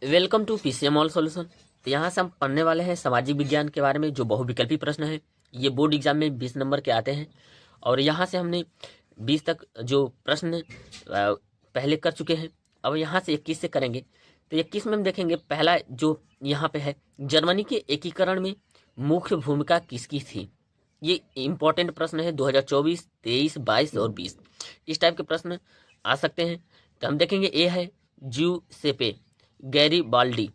Welcome to PCM all solution. तो यहाँ से हम पढ़ने वाले हैं सामाजिक विज्ञान के बारे में, जो बहुविकल्पी प्रश्न है। ये बोर्ड एग्जाम में 20 नंबर के आते हैं और यहाँ से हमने 20 तक जो प्रश्न पहले कर चुके हैं। अब यहाँ से 21 से करेंगे। तो 21 में हम देखेंगे पहला जो यहाँ पे है, जर्मनी के एकीकरण में मुख्य भूमिका किसकी थी। ये इम्पोर्टेंट प्रश्न है। 2024, 23, 22 और 20 इस टाइप के प्रश्न आ सकते हैं। तो हम देखेंगे ए है ज्यूसेपे गैरिबाल्डी,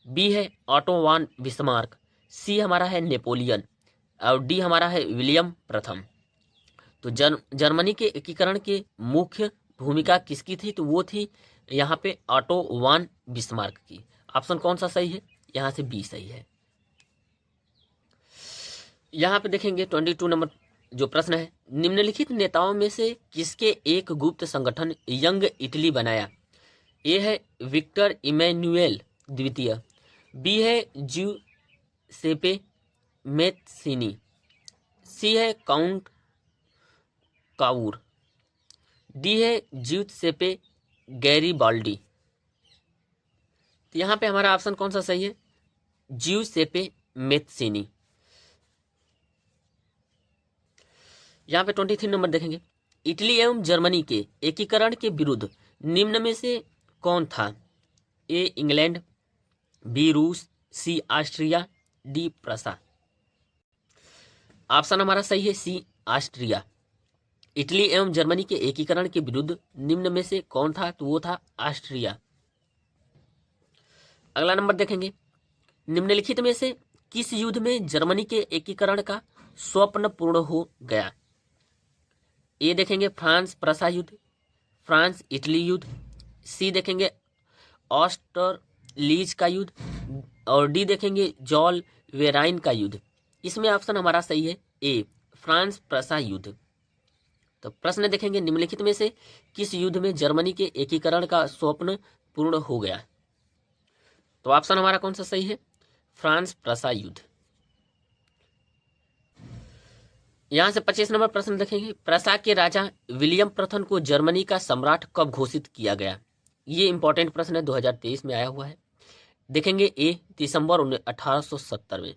बी है ऑटो वान बिस्मार्क, सी हमारा है नेपोलियन और डी हमारा है विलियम प्रथम। तो जर्मनी के एकीकरण के मुख्य भूमिका किसकी थी, तो वो थी यहाँ पे ऑटो वान बिस्मार्क की। ऑप्शन कौन सा सही है, यहाँ से बी सही है। यहाँ पे देखेंगे 22 नंबर जो प्रश्न है, निम्नलिखित नेताओं में से किसके एक गुप्त संगठन यंग इटली बनाया। ए है विक्टर इमैनुएल द्वितीय, बी है ज्यूसेपे मेत्सिनी, सी है काउंट काउर, डी है ज्यूसेपे गैरिबाल्डी। तो यहाँ पे हमारा ऑप्शन कौन सा सही है, ज्यूसेपे मेत्सिनी। यहाँ पे 23 नंबर देखेंगे, इटली एवं जर्मनी के एकीकरण के विरुद्ध निम्न में से कौन था। ए इंग्लैंड, बी रूस, सी ऑस्ट्रिया, डी प्रसा। ऑप्शन हमारा सही है सी ऑस्ट्रिया। इटली एवं जर्मनी के एकीकरण के विरुद्ध निम्न में से कौन था, तो वो था ऑस्ट्रिया। अगला नंबर देखेंगे, निम्नलिखित में से किस युद्ध में जर्मनी के एकीकरण का स्वप्न पूर्ण हो गया। ए देखेंगे फ्रांस प्रसा युद्ध, फ्रांस इटली युद्ध, सी देखेंगे ऑस्टरलीज का युद्ध और डी देखेंगे जॉल वेराइन का युद्ध। इसमें ऑप्शन हमारा सही है ए फ्रांस प्रसा युद्ध। तो प्रश्न देखेंगे, निम्नलिखित में से किस युद्ध में जर्मनी के एकीकरण का स्वप्न पूर्ण हो गया। तो ऑप्शन हमारा कौन सा सही है, फ्रांस प्रसा युद्ध। यहां से 25 नंबर प्रश्न देखेंगे, प्रसा के राजा विलियम प्रथम को जर्मनी का सम्राट कब घोषित किया गया। ये इंपॉर्टेंट प्रश्न है, 2023 में आया हुआ है। देखेंगे ए दिसंबर 1870 में,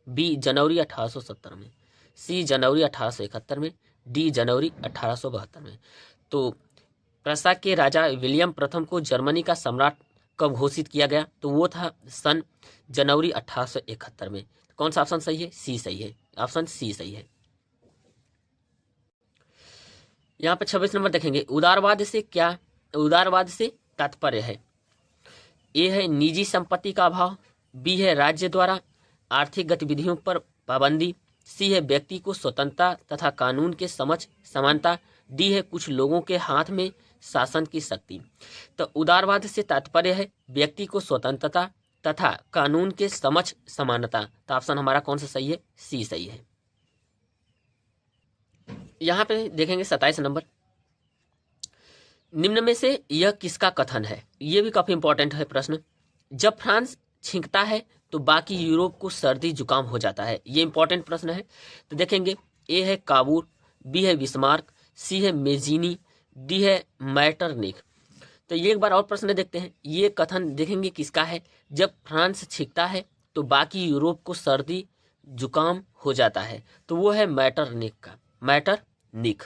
बी जनवरी 1870 में, सी जनवरी 1871 में, डी जनवरी 1872 में। तो प्रसा के राजा विलियम प्रथम को जर्मनी का सम्राट कब घोषित किया गया, तो वो था सन जनवरी 1871 में। कौन सा ऑप्शन सही है, सी सही है, ऑप्शन सी सही है। यहाँ पे 26 नंबर देखेंगे, उदारवाद से तात्पर्य है। ए है निजी संपत्ति का अभाव, बी है राज्य द्वारा आर्थिक गतिविधियों पर पाबंदी, सी है व्यक्ति को स्वतंत्रता तथा कानून के समक्ष समानता, डी है कुछ लोगों के हाथ में शासन की शक्ति। तो उदारवाद से तात्पर्य है व्यक्ति को स्वतंत्रता तथा कानून के समक्ष समानता। तो ऑप्शन हमारा कौन सा सही है, सी सही है। यहाँ पे देखेंगे 27 नंबर, निम्न में से यह किसका कथन है। ये भी काफी इंपॉर्टेंट है प्रश्न। जब फ्रांस छींकता है तो बाकी यूरोप को सर्दी जुकाम हो जाता है। ये इंपॉर्टेंट प्रश्न है। तो देखेंगे ए है काबूर, बी है बिस्मार्क, सी है मेजीनी, डी है मैटरनिक। तो ये एक बार और प्रश्न देखते हैं। ये कथन देखेंगे किसका है, जब फ्रांस छींकता है तो बाकी यूरोप को सर्दी जुकाम हो जाता है, तो वो है मैटरनिक का, मैटरनिक।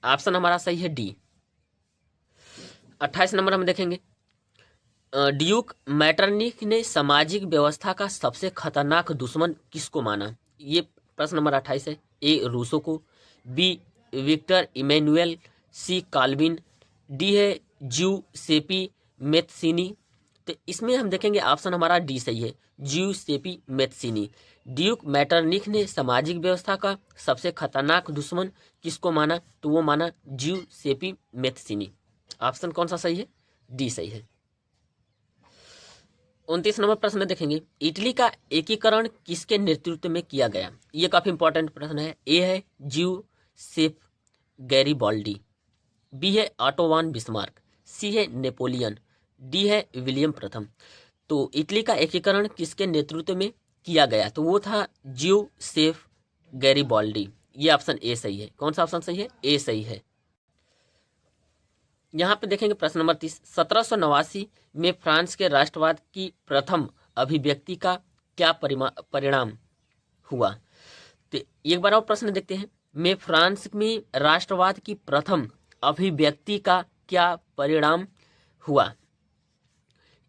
ऑप्शन हमारा सही है डी। 28 नंबर हम देखेंगे, ड्यूक मैटरनिक ने सामाजिक व्यवस्था का सबसे खतरनाक दुश्मन किसको माना। ये प्रश्न नंबर 28 है। ए रूसो को, बी विक्टर इमैनुएल, सी काल्विन, डी है ज्यूसेपी मेत्सिनी। तो इसमें हम देखेंगे ऑप्शन हमारा डी सही है, ज्यूसेपी मेत्सिनी। ड्यूक मैटरनिक ने सामाजिक व्यवस्था का सबसे खतरनाक दुश्मन किसको माना, तो वो माना ज्यूसेपी मेत्सिनी। ऑप्शन कौन सा सही है, डी सही है। 29 नंबर प्रश्न देखेंगे, इटली का एकीकरण किसके नेतृत्व में किया गया। ये काफी इंपॉर्टेंट प्रश्न है। ए है ज्यूसेप गैरिबाल्डी, बी है ऑटो वान बिस्मार्क, सी है नेपोलियन, डी है विलियम प्रथम। तो इटली का एकीकरण किसके नेतृत्व में किया गया, तो वो था ज्यूसेप गैरिबाल्डी। ये ऑप्शन ए सही है। कौन सा ऑप्शन सही है, ए सही है। यहाँ पे देखेंगे प्रश्न नंबर 30, 1789 में फ्रांस के राष्ट्रवाद की प्रथम अभिव्यक्ति का क्या परिणाम हुआ। तो एक बार और प्रश्न देखते हैं, में फ्रांस में राष्ट्रवाद की प्रथम अभिव्यक्ति का क्या परिणाम हुआ।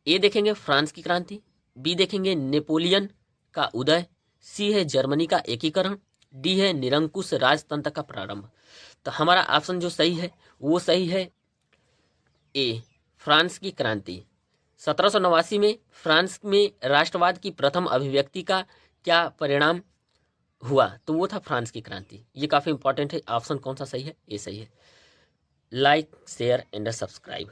ए देखेंगे फ्रांस की क्रांति, बी देखेंगे नेपोलियन का उदय, सी है जर्मनी का एकीकरण, डी है निरंकुश राजतंत्र का प्रारंभ। तो हमारा ऑप्शन जो सही है वो सही है ए, फ्रांस की क्रांति। 1789 में फ्रांस में राष्ट्रवाद की प्रथम अभिव्यक्ति का क्या परिणाम हुआ, तो वो था फ्रांस की क्रांति। ये काफ़ी इंपॉर्टेंट है। ऑप्शन कौन सा सही है, ये सही है। Like share and subscribe.